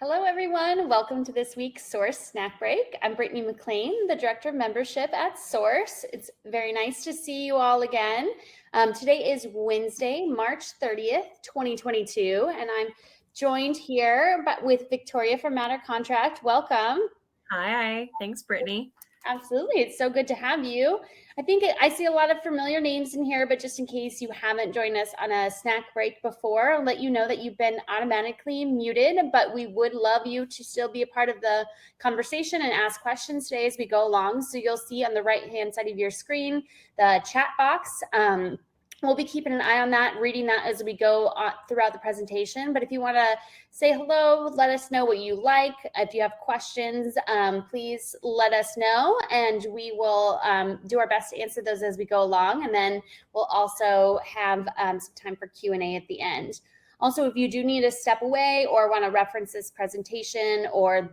Hello, everyone. Welcome to this week's Source Snack Break. I'm Brittany McLean, the Director of Membership at Source. It's very nice to see you all again. Today is Wednesday, March 30th, 2022, and I'm joined here with Victoria from Matter Contract. Welcome. Hi. Thanks, Brittany. Absolutely. It's so good to have you. I see a lot of familiar names in here, but just in case you haven't joined us on a snack break before, I'll let you know that you've been automatically muted, but we would love you to still be a part of the conversation and ask questions today as we go along. So you'll see on the right-hand side of your screen, the chat box. We'll be keeping an eye on that, reading that as we go throughout the presentation. But if you want to say hello, let us know what you like. If you have questions, please let us know, and we will do our best to answer those as we go along. And then we'll also have some time for Q&A at the end. Also, if you do need to step away or want to reference this presentation or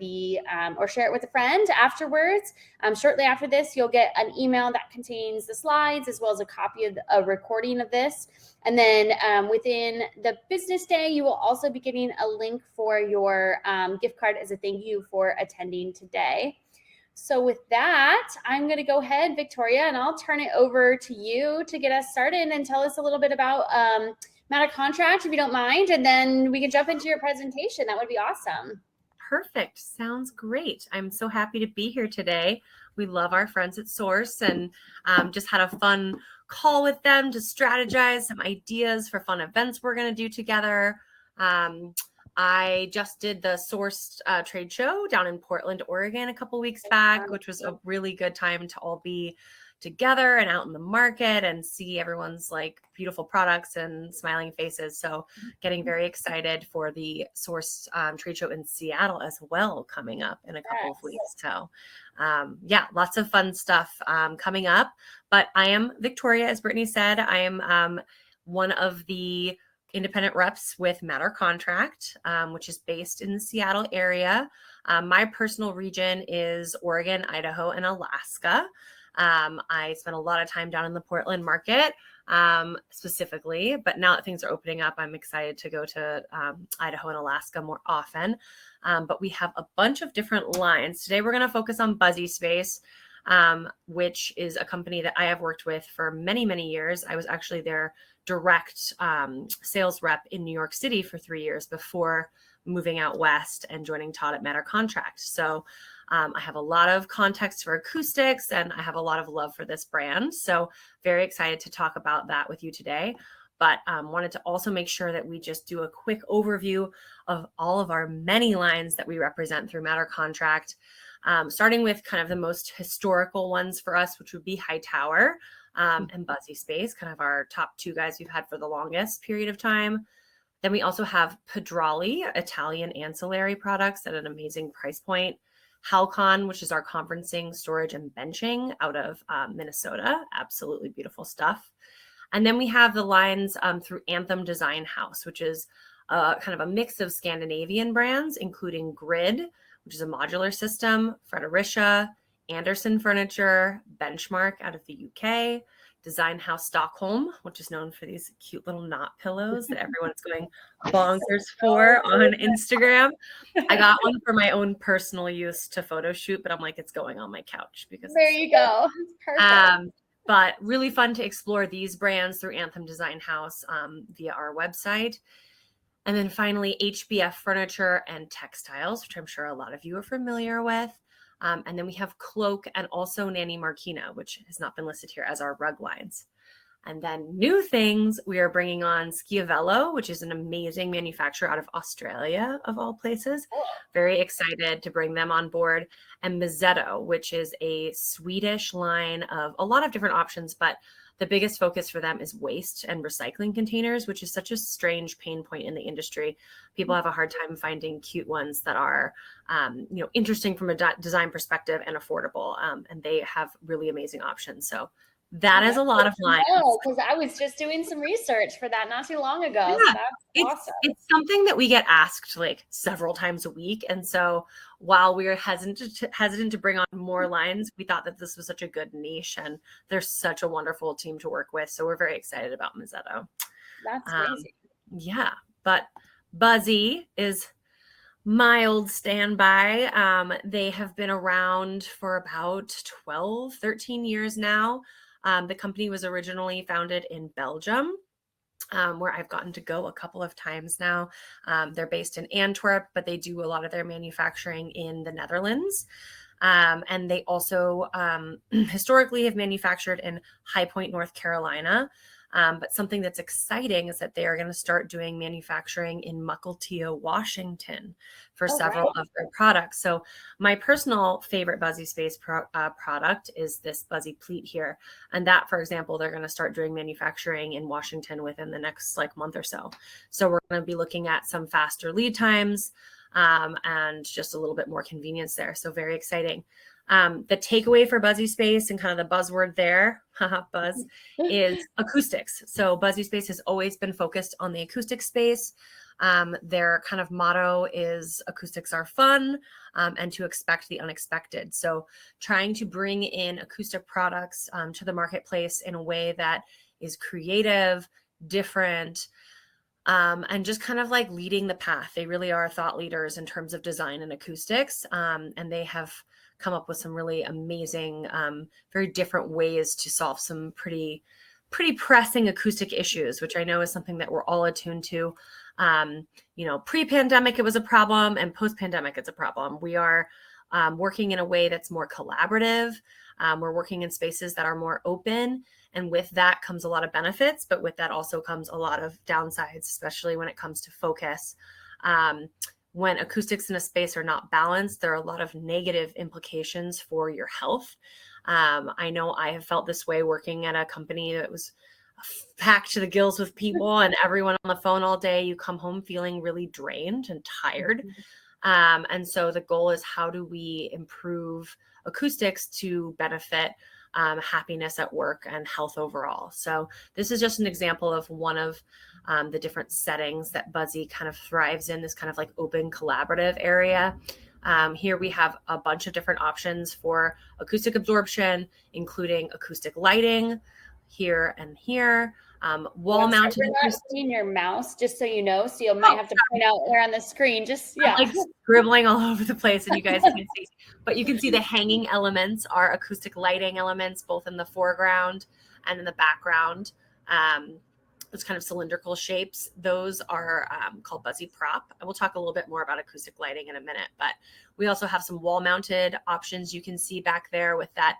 share it with a friend afterwards, shortly after this, you'll get an email that contains the slides as well as a copy of a recording of this. And then within the business day, you will also be getting a link for your gift card as a thank you for attending today. So with that, I'm going to go ahead, Victoria, and I'll turn it over to you to get us started and tell us a little bit about Matter Contract, if you don't mind, and then we can jump into your presentation. That would be awesome. Perfect. Sounds great. I'm so happy to be here today. We love our friends at Source and just had a fun call with them to strategize some ideas for fun events we're going to do together. I just did the Source trade show down in Portland, Oregon a couple weeks back, which was a really good time to all be together and out in the market and see everyone's like beautiful products and smiling faces. So getting very excited for the Source trade show in Seattle as well coming up in a couple of weeks. So yeah, lots of fun stuff coming up. But I am Victoria, as Brittany said. I am one of the independent reps with Matter Contract, which is based in the Seattle area. My personal region is Oregon, Idaho, and Alaska. I spent a lot of time down in the Portland market specifically, but now that things are opening up, I'm excited to go to Idaho and Alaska more often. But we have a bunch of different lines. Today, we're going to focus on BuzziSpace, which is a company that I have worked with for many, many years. I was actually their direct sales rep in New York City for 3 years before moving out west and joining Todd at Matter Contract. So I have a lot of context for acoustics and I have a lot of love for this brand. So very excited to talk about that with you today. But wanted to also make sure that we just do a quick overview of all of our many lines that we represent through Matter Contract, starting with kind of the most historical ones for us, which would be Hightower and BuzziSpace, kind of our top two guys we've had for the longest period of time. Then we also have Pedrali, Italian ancillary products at an amazing price point. Halcon, which is our conferencing, storage, and benching out of Minnesota. Absolutely beautiful stuff. And then we have the lines through Anthem Design House, which is kind of a mix of Scandinavian brands, including Grid, which is a modular system, Fredericia, Anderson Furniture, Benchmark out of the UK, Design House Stockholm, which is known for these cute little knot pillows that everyone's going bonkers for on Instagram. I got one for my own personal use to photo shoot, but I'm like, it's going on my couch because there you go. Perfect. But really fun to explore these brands through Anthem Design House via our website. And then finally, HBF Furniture and Textiles, which I'm sure a lot of you are familiar with. And then we have Cloak and also Nanny Marquina, which has not been listed here as our rug lines. And then new things, we are bringing on Schiavello, which is an amazing manufacturer out of Australia, of all places. Very excited to bring them on board. And Mazzetto, which is a Swedish line of a lot of different options, but the biggest focus for them is waste and recycling containers, which is such a strange pain point in the industry. People have a hard time finding cute ones that are, interesting from a design perspective and affordable. And they have really amazing options. So that is a lot of lines. Because I was just doing some research for that not too long ago. Yeah, so that's awesome. It's something that we get asked like several times a week. And so while we are hesitant to bring on more lines, we thought that this was such a good niche and there's such a wonderful team to work with. So we're very excited about Mazzetto. That's amazing. Yeah, but Buzzy is my old standby. They have been around for about 12, 13 years now. The company was originally founded in Belgium, where I've gotten to go a couple of times now. They're based in Antwerp, but they do a lot of their manufacturing in the Netherlands. And they also historically have manufactured in High Point, North Carolina. But something that's exciting is that they are going to start doing manufacturing in Mukilteo, Washington for several of their products. So my personal favorite BuzziSpace product is this Buzzy Pleat here. And that, for example, they're going to start doing manufacturing in Washington within the next month or so. So we're going to be looking at some faster lead times and just a little bit more convenience there. So very exciting. The takeaway for BuzziSpace and kind of the buzzword there, buzz, is acoustics. So BuzziSpace has always been focused on the acoustic space. Their kind of motto is acoustics are fun and to expect the unexpected. So trying to bring in acoustic products to the marketplace in a way that is creative, different, and just kind of leading the path. They really are thought leaders in terms of design and acoustics. And they have come up with some really amazing, very different ways to solve some pretty pressing acoustic issues, which I know is something that we're all attuned to. Pre-pandemic, it was a problem, and post-pandemic, it's a problem. We are working in a way that's more collaborative. We're working in spaces that are more open. And with that comes a lot of benefits, but with that also comes a lot of downsides, especially when it comes to focus. When acoustics in a space are not balanced, there are a lot of negative implications for your health. I know I have felt this way working at a company that was packed to the gills with people and everyone on the phone all day. You come home feeling really drained and tired. And so the goal is, how do we improve acoustics to benefit happiness at work and health overall? So this is just an example of one of the different settings that Buzzy kind of thrives in, this kind of open collaborative area. Here we have a bunch of different options for acoustic absorption, including acoustic lighting here and here. Wall mounted. We're not seeing your mouse, just so you know, so you might have to point out there on the screen. I'm scribbling all over the place and you guys can't see, but you can see the hanging elements are acoustic lighting elements, both in the foreground and in the background. Those kind of cylindrical shapes, those are called Buzzy Prop. I will talk a little bit more about acoustic lighting in a minute, but we also have some wall mounted options you can see back there with that,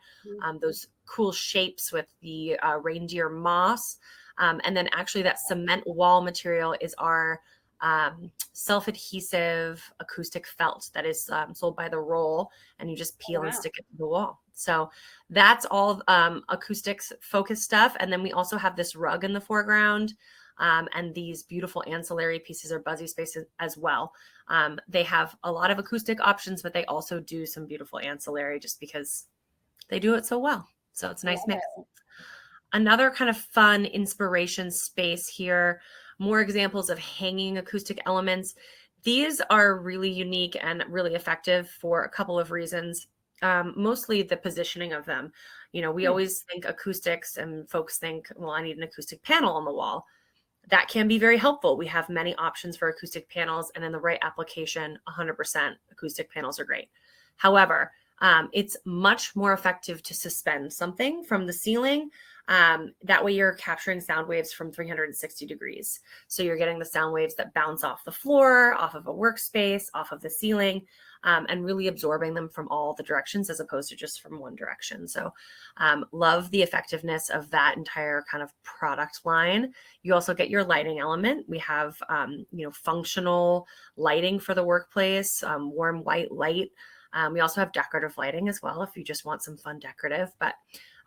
those cool shapes with the reindeer moss. And then actually that cement wall material is our self-adhesive acoustic felt that is sold by the roll, and you just peel and stick it to the wall. So that's all acoustics focused stuff. And then we also have this rug in the foreground, and these beautiful ancillary pieces are BuzziSpace as well. They have a lot of acoustic options, but they also do some beautiful ancillary just because they do it so well. So it's a nice mix. Another kind of fun inspiration space here, more examples of hanging acoustic elements. These are really unique and really effective for a couple of reasons. Mostly the positioning of them. We always think acoustics and folks think, well, I need an acoustic panel on the wall. That can be very helpful. We have many options for acoustic panels, and in the right application, 100% acoustic panels are great. However, it's much more effective to suspend something from the ceiling. That way you're capturing sound waves from 360 degrees. So you're getting the sound waves that bounce off the floor, off of a workspace, off of the ceiling, and really absorbing them from all the directions as opposed to just from one direction. So love the effectiveness of that entire kind of product line. You also get your lighting element. We have, functional lighting for the workplace, warm white light. We also have decorative lighting as well, if you just want some fun decorative. But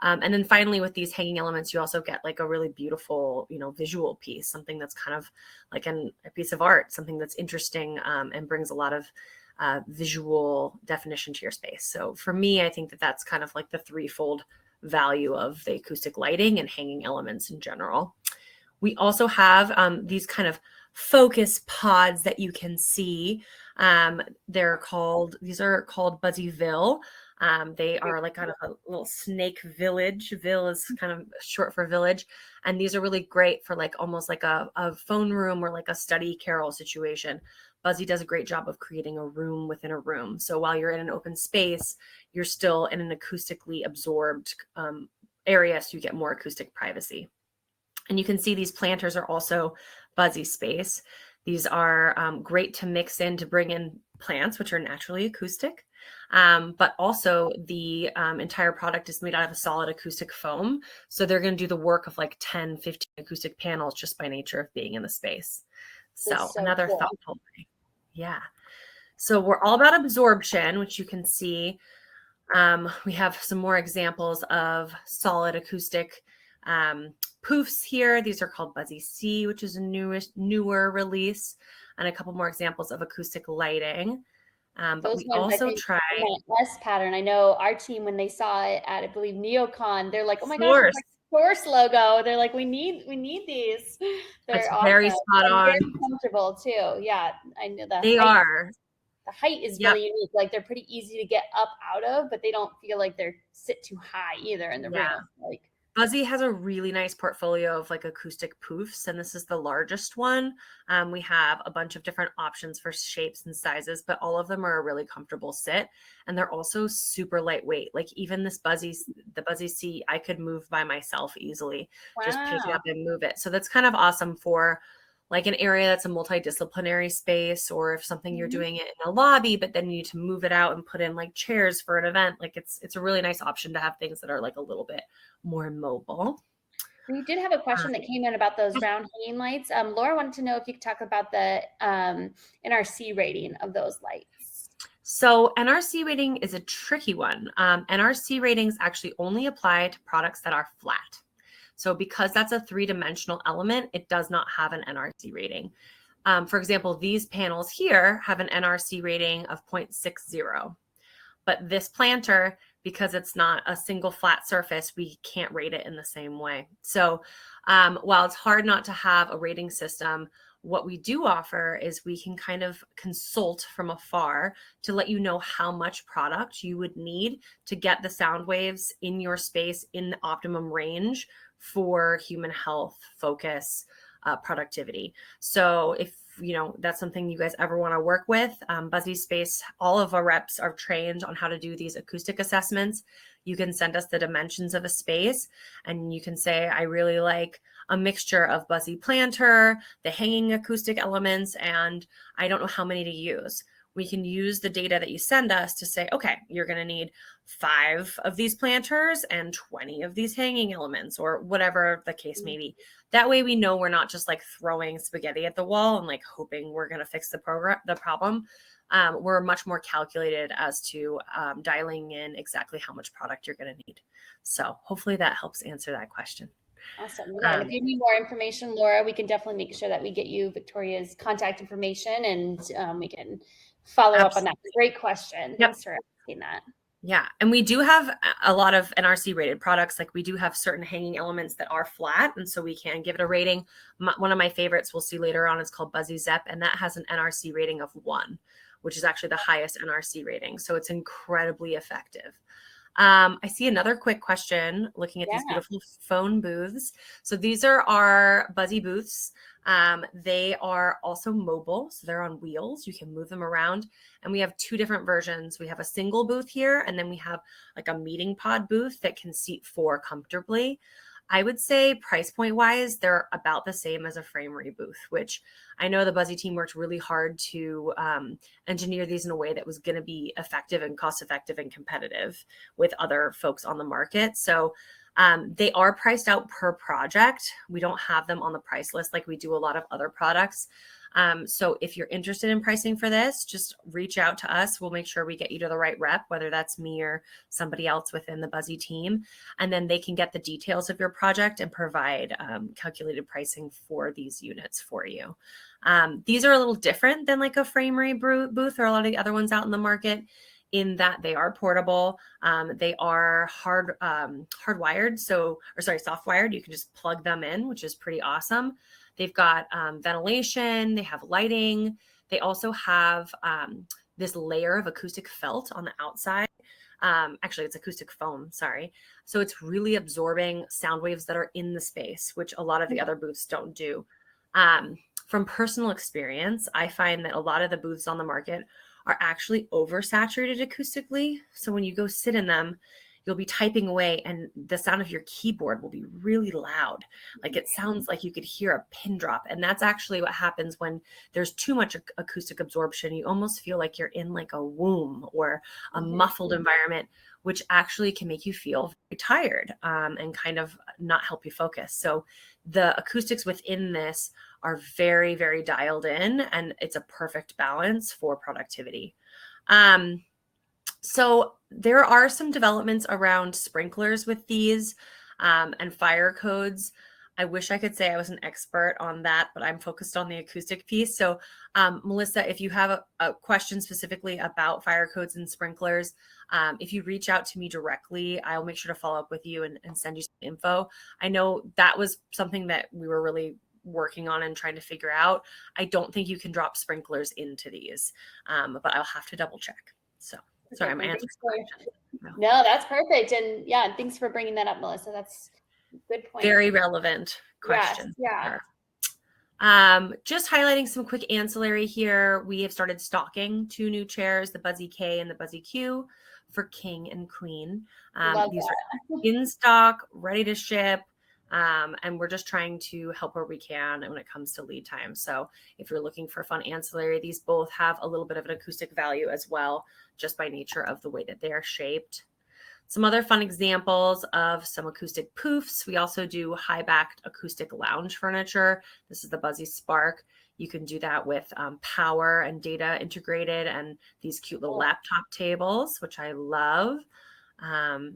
and then finally, with these hanging elements, you also get a really beautiful, visual piece, something that's kind of like a piece of art, something that's interesting and brings a lot of visual definition to your space. So for me, I think that that's kind of the threefold value of the acoustic lighting and hanging elements in general. We also have these kind of focus pods that you can see. These are called Buzzyville. They are like kind of a little snake village. Ville is kind of short for village. And these are really great for like almost like a phone room or like a study carrel situation. Buzzy does a great job of creating a room within a room. So while you're in an open space, you're still in an acoustically absorbed area, so you get more acoustic privacy. And you can see these planters are also BuzziSpace. These are great to mix in to bring in plants, which are naturally acoustic. But also the entire product is made out of a solid acoustic foam. So they're going to do the work of like 10, 15 acoustic panels just by nature of being in the space. So another cool. thoughtful way. Yeah. So we're all about absorption, which you can see. We have some more examples of solid acoustic poofs here. These are called BuzziC, which is a newer release, and a couple more examples of acoustic lighting. But we also try S pattern. I know our team, when they saw it at, I believe, NeoCon, they're like, "Oh my gosh, Source. it's like Source logo." They're like, "We need these." They're It's awesome. very spot And on. very comfortable too. Yeah, I know that. They are. The height is really unique. Like they're pretty easy to get up out of, but they don't feel like they're sit too high either in the room. Like Buzzi has a really nice portfolio of like acoustic poofs, and this is the largest one. We have a bunch of different options for shapes and sizes, but all of them are a really comfortable sit, and they're also super lightweight. Like even this the BuzziC, I could move by myself easily. Just pick it up and move it. So that's kind of awesome for like an area that's a multidisciplinary space, or if something you're doing it in a lobby, but then you need to move it out and put in like chairs for an event. Like it's a really nice option to have things that are like a little bit more mobile. We did have a question that came in about those round hanging lights. Laura wanted to know if you could talk about the NRC rating of those lights. So NRC rating is a tricky one. NRC ratings actually only apply to products that are flat. So because that's a three-dimensional element, it does not have an NRC rating. For example, these panels here have an NRC rating of 0.60. But this planter, because it's not a single flat surface, we can't rate it in the same way. So while it's hard not to have a rating system, what we do offer is we can kind of consult from afar to let you know how much product you would need to get the sound waves in your space in the optimum range for human health, focus, productivity. So if that's something you guys ever want to work with, BuzziSpace, all of our reps are trained on how to do these acoustic assessments. You can send us the dimensions of a space and you can say, I really like a mixture of Buzzi planter, the hanging acoustic elements, and I don't know how many to use. We can use the data that you send us to say, okay, you're going to need 5 of these planters and 20 of these hanging elements, or whatever the case may be. That way we know we're not just like throwing spaghetti at the wall and like hoping we're going to fix the problem. We're much more calculated as to dialing in exactly how much product you're going to need. So hopefully that helps answer that question. Awesome. Yeah, and if you need more information, Laura, we can definitely make sure that we get you Victoria's contact information, and we can follow up on that. Great question. Thanks for asking that. Yeah. And we do have a lot of NRC rated products. Like we do have certain hanging elements that are flat. And so we can give it a rating. One of my favorites we'll see later on is called BuzziZep. And that has an NRC rating of 1, which is actually the highest NRC rating. So it's incredibly effective. I see another quick question looking at these beautiful phone booths. So these are our Buzzi booths. They are also mobile, so they're on wheels. You can move them around. And we have 2 different versions. We have a single booth here, and then we have like a meeting pod booth that can seat 4 comfortably. I would say price point wise, they're about the same as a Framery booth, which I know the Buzzi team worked really hard to engineer these in a way that was going to be effective and cost effective and competitive with other folks on the market. So they are priced out per project. We don't have them on the price list like we do a lot of other products. So if you're interested in pricing for this, just reach out to us. We'll make sure we get you to the right rep, whether that's me or somebody else within the Buzzi team. And then they can get the details of your project and provide calculated pricing for these units for you. These are a little different than like a Framery booth or a lot of the other ones out in the market, in that they are portable. They are hardwired, soft wired. You can just plug them in, which is pretty awesome. They've got ventilation, they have lighting. They also have this layer of acoustic felt on the outside. Actually, it's acoustic foam, sorry. So it's really absorbing sound waves that are in the space, which a lot of the other booths don't do. From personal experience, I find that a lot of the booths on the market are actually oversaturated acoustically. So when you go sit in them, you'll be typing away and the sound of your keyboard will be really loud. Like it sounds like you could hear a pin drop. And that's actually what happens when there's too much acoustic absorption. You almost feel like you're in like a womb or a muffled environment, which actually can make you feel very tired and kind of not help you focus. So the acoustics within this are very, very dialed in, and it's a perfect balance for productivity. So there are some developments around sprinklers with these and fire codes. I wish I could say I was an expert on that, but I'm focused on the acoustic piece. So Melissa, if you have a question specifically about fire codes and sprinklers, if you reach out to me directly, I'll make sure to follow up with you and send you some info. I know that was something that we were really working on and trying to figure out. I don't think you can drop sprinklers into these, but I'll have to double check. So sorry, I'm answering. No, that's perfect. And yeah, thanks for bringing that up, Melissa. That's a good point. Very relevant question. Yes, yeah. Just highlighting some quick ancillary here. We have started stocking 2 new chairs, the Buzzy K and the Buzzy Q for King and Queen. These are in stock, ready to ship. And we're just trying to help where we can when it comes to lead time. So if you're looking for fun ancillary, these both have a little bit of an acoustic value as well, just by nature of the way that they are shaped. Some other fun examples of some acoustic poofs. We also do high-backed acoustic lounge furniture. This is the Buzzy Spark. You can do that with power and data integrated and these cute little laptop tables, which I love.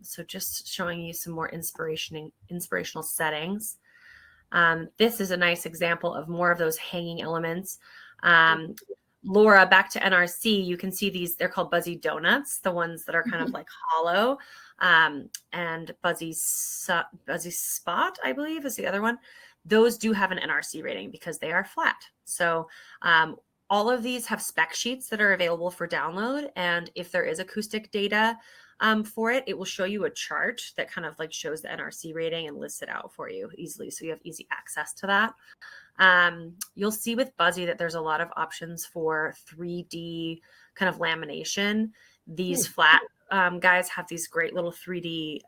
So just showing you some more inspirational settings. This is a nice example of more of those hanging elements. Laura, back to NRC, you can see these, they're called Buzzy Donuts, the ones that are kind of like hollow. And Buzzy Spot, I believe, is the other one. Those do have an NRC rating because they are flat. So all of these have spec sheets that are available for download. And if there is acoustic data for it, it will show you a chart that kind of like shows the NRC rating and lists it out for you easily. So you have easy access to that. You'll see with Buzzy that there's a lot of options for 3D kind of lamination. These flat guys have these great little 3D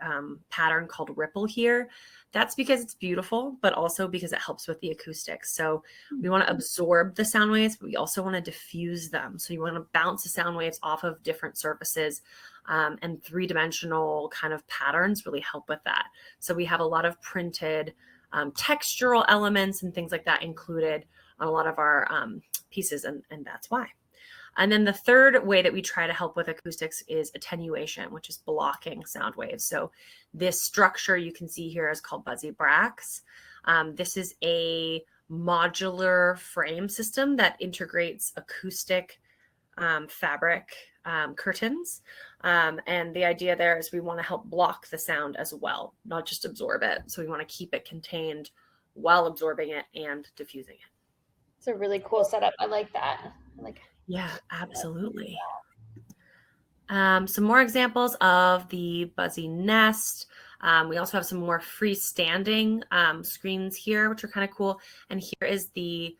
pattern called Ripple here. That's because it's beautiful, but also because it helps with the acoustics. So we want to absorb the sound waves, but we also want to diffuse them. So you want to bounce the sound waves off of different surfaces, and 3-dimensional kind of patterns really help with that. So we have a lot of printed textural elements and things like that included on a lot of our pieces, and that's why. And then the third way that we try to help with acoustics is attenuation, which is blocking sound waves. So this structure you can see here is called Buzzy Brax. This is a modular frame system that integrates acoustic fabric curtains. And the idea there is we want to help block the sound as well, not just absorb it. So we want to keep it contained while absorbing it and diffusing it. It's a really cool setup. I like that. Yeah, absolutely. Some more examples of the Buzzy Nest. We also have some more freestanding screens here, which are kind of cool. And here is the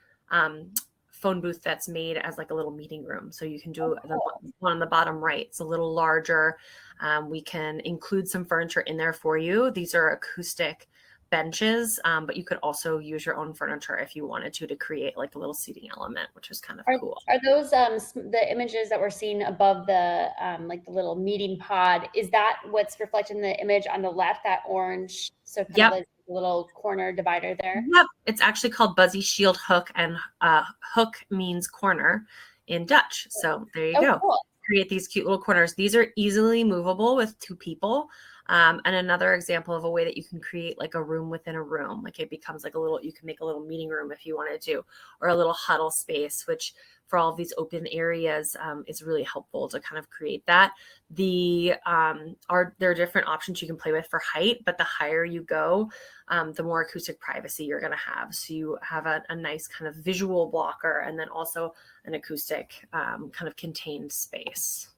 phone booth that's made as like a little meeting room. So you can do the one on the bottom right. It's a little larger. We can include some furniture in there for you. These are acoustic benches, but you could also use your own furniture if you wanted to create like a little seating element, which is kind of cool. Are those the images that we're seeing above the like the little meeting pod? Is that what's reflected in the image on the left, that orange? So kind of like a little corner divider there. Yep, it's actually called Buzzy Shield Hook, and hook means corner in Dutch. So there you go. Cool. Create these cute little corners. These are easily movable with 2 people. And another example of a way that you can create like a room within a room, like it becomes like a little, you can make a little meeting room if you wanted to, or a little huddle space, which for all of these open areas is really helpful to kind of create that. There are different options you can play with for height, but the higher you go, the more acoustic privacy you're going to have. So you have a nice kind of visual blocker, and then also an acoustic kind of contained space.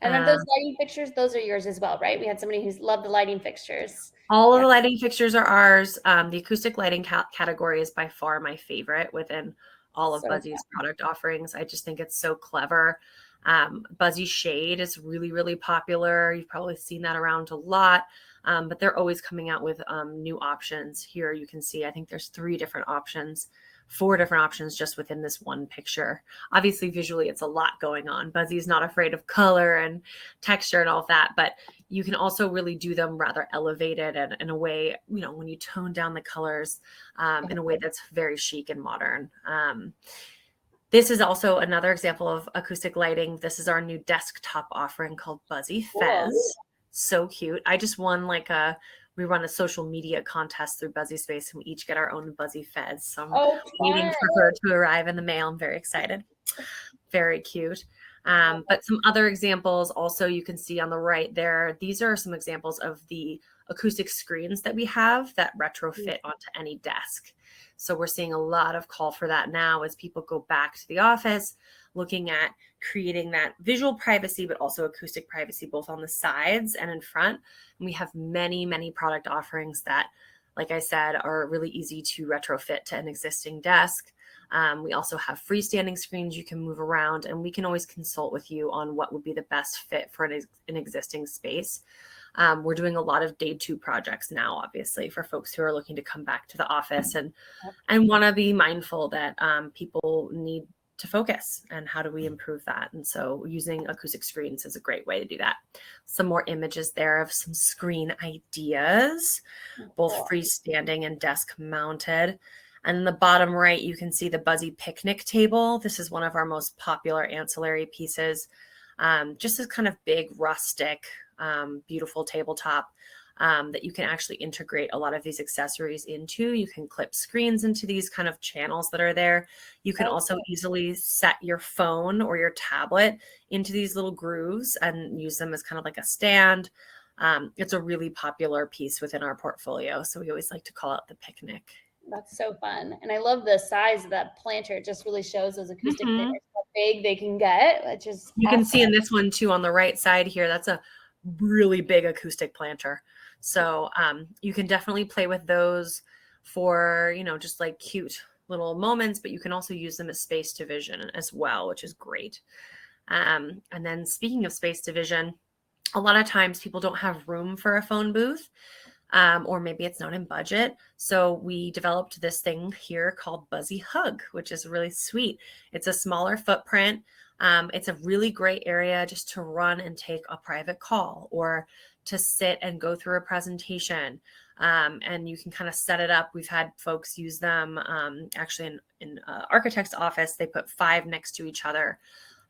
And are those lighting fixtures, those are yours as well, right? We had somebody who's loved the lighting fixtures. All of Yeah. the lighting fixtures are ours. The acoustic lighting category is by far my favorite within all of So Buzzi's product offerings. I just think it's so clever. Buzzy Shade is really, really popular. You've probably seen that around a lot, but they're always coming out with new options. Here you can see, I think there's 4 different options just within this one picture. Obviously, visually, it's a lot going on. Buzzy's not afraid of color and texture and all of that, but you can also really do them rather elevated and in a way, when you tone down the colors in a way that's very chic and modern. This is also another example of acoustic lighting. This is our new desktop offering called Buzzy Fez. cool. So cute. I just won we run a social media contest through BuzziSpace and we each get our own Buzzy Fez. So I'm waiting for her to arrive in the mail. I'm very excited. Very cute. But some other examples also you can see on the right there. These are some examples of the acoustic screens that we have that retrofit onto any desk. So we're seeing a lot of call for that now as people go back to the office, looking at creating that visual privacy, but also acoustic privacy, both on the sides and in front. And we have many, many product offerings that, like I said, are really easy to retrofit to an existing desk. We also have freestanding screens you can move around, and we can always consult with you on what would be the best fit for an existing space. We're doing a lot of day 2 projects now, obviously, for folks who are looking to come back to the office and want to be mindful that people need to focus and how do we improve that. And so using acoustic screens is a great way to do that. Some more images there of some screen ideas, both freestanding and desk mounted. And in the bottom right, you can see the Buzzy picnic table. This is one of our most popular ancillary pieces. Just this kind of big, rustic, beautiful tabletop that you can actually integrate a lot of these accessories into. You can clip screens into these kind of channels that are there. You can also easily set your phone or your tablet into these little grooves and use them as kind of like a stand. It's a really popular piece within our portfolio. So we always like to call out the picnic. That's so fun. And I love the size of that planter. It just really shows those acoustic players how big they can get, which is You can see in this one too on the right side here, that's a really big acoustic planter. So you can definitely play with those for, just like cute little moments, but you can also use them as space division as well, which is great. And then speaking of space division, a lot of times people don't have room for a phone booth. Or maybe it's not in budget. So we developed this thing here called Buzzy Hug, which is really sweet. It's a smaller footprint. It's a really great area just to run and take a private call or to sit and go through a presentation. And you can kind of set it up. We've had folks use them actually in architect's office. They put 5 next to each other.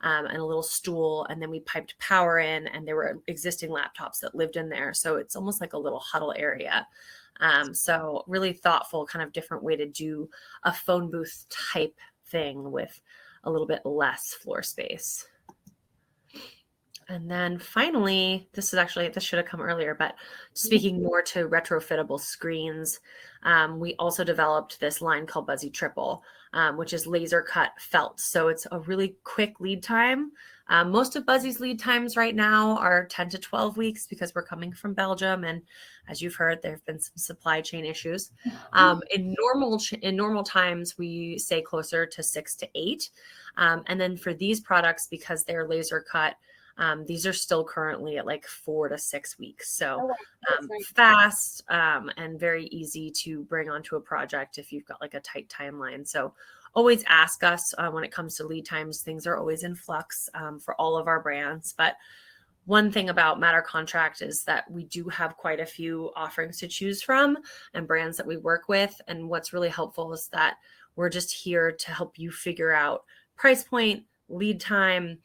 And a little stool, and then we piped power in, and there were existing laptops that lived in there. So it's almost like a little huddle area. So really thoughtful, kind of different way to do a phone booth type thing with a little bit less floor space. And then finally, this should have come earlier, but speaking more to retrofittable screens, we also developed this line called BuzziTriple, which is laser cut felt. So it's a really quick lead time. Most of Buzzy's lead times right now are 10 to 12 weeks because we're coming from Belgium. And as you've heard, there have been some supply chain issues. In normal times, we stay closer to 6 to 8. And then for these products, because they're laser cut, these are still currently at like 4 to 6 weeks. So fast and very easy to bring onto a project if you've got like a tight timeline. So always ask us when it comes to lead times. Things are always in flux for all of our brands. But one thing about Matter Contract is that we do have quite a few offerings to choose from and brands that we work with. And what's really helpful is that we're just here to help you figure out price point, lead time,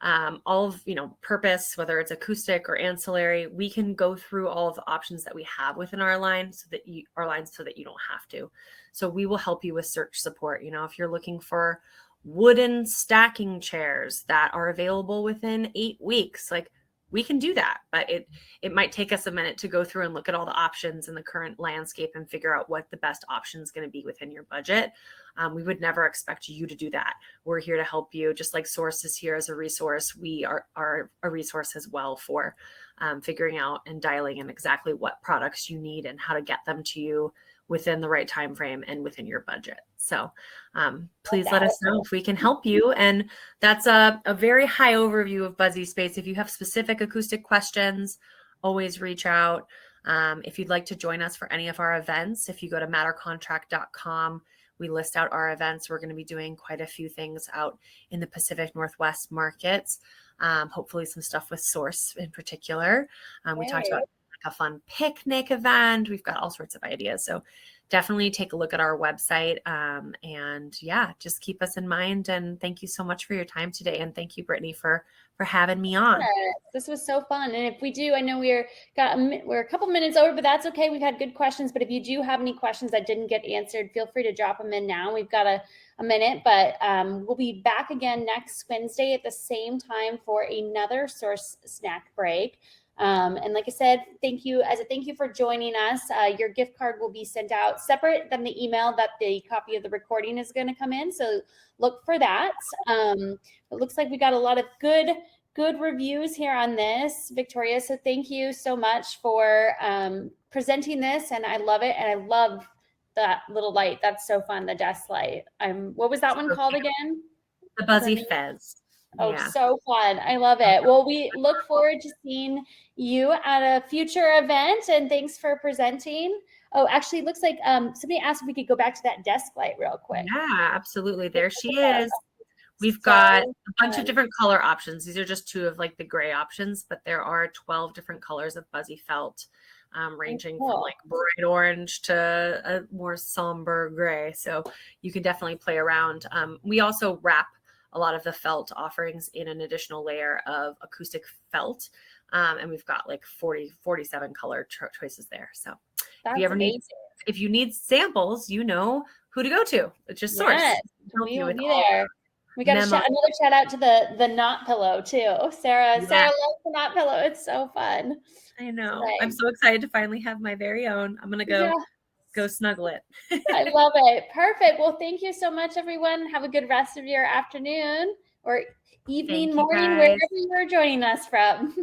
all of purpose, whether it's acoustic or ancillary. We can go through all of the options that we have within our line so that you don't have to. So we will help you with search support. If you're looking for wooden stacking chairs that are available within 8 weeks, like we can do that, but it might take us a minute to go through and look at all the options in the current landscape and figure out what the best option is going to be within your budget. We would never expect you to do that. We're here to help you, just like Source is here as a resource. We are a resource as well for figuring out and dialing in exactly what products you need and how to get them to you within the right time frame and within your budget. So please let us know if we can help you. And that's a very high overview of BuzziSpace. If you have specific acoustic questions, always reach out. If you'd like to join us for any of our events, if you go to mattercontract.com, we list out our events. We're going to be doing quite a few things out in the Pacific Northwest markets. Hopefully some stuff with Source in particular. We talked about a fun picnic event. We've got all sorts of ideas. So definitely take a look at our website. And yeah, just keep us in mind. And thank you so much for your time today. And thank you, Brittany, for having me on. This was so fun. And if we do, I know we're a couple minutes over, but that's okay. We've had good questions. But if you do have any questions that didn't get answered, feel free to drop them in now. We've got a minute, but we'll be back again next Wednesday at the same time for another Source snack break. And like I said, thank you for joining us. Your gift card will be sent out separate than the email that the copy of the recording is going to come in. So look for that. It looks like we got a lot of good reviews here on this, Victoria. So thank you so much for presenting this. And I love it. And I love that little light. That's so fun. The desk light. What was that one called again? The Buzzy Fez. Oh, yeah. So fun. I love it. Well, we look forward to seeing you at a future event, and thanks for presenting. Oh, actually, it looks like somebody asked if we could go back to that desk light real quick. Yeah, absolutely. There she is. We've got a bunch of different color options. These are just two of like the gray options, but there are 12 different colors of Buzzy felt, ranging from like bright orange to a more somber gray. So you can definitely play around. We also wrap a lot of the felt offerings in an additional layer of acoustic felt. And we've got like 47 color choices there. So if you need samples, you know who to go to. It's just Source. We will be there. We got another shout out to the knot pillow too. Sarah loves the knot pillow. It's so fun. I know. I'm so excited to finally have my very own. I'm going to go snuggle it. I love it. Perfect. Well, thank you so much, everyone. Have a good rest of your afternoon or evening, morning, wherever you're joining us from.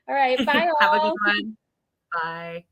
All right. Bye all. Have a good one. Bye.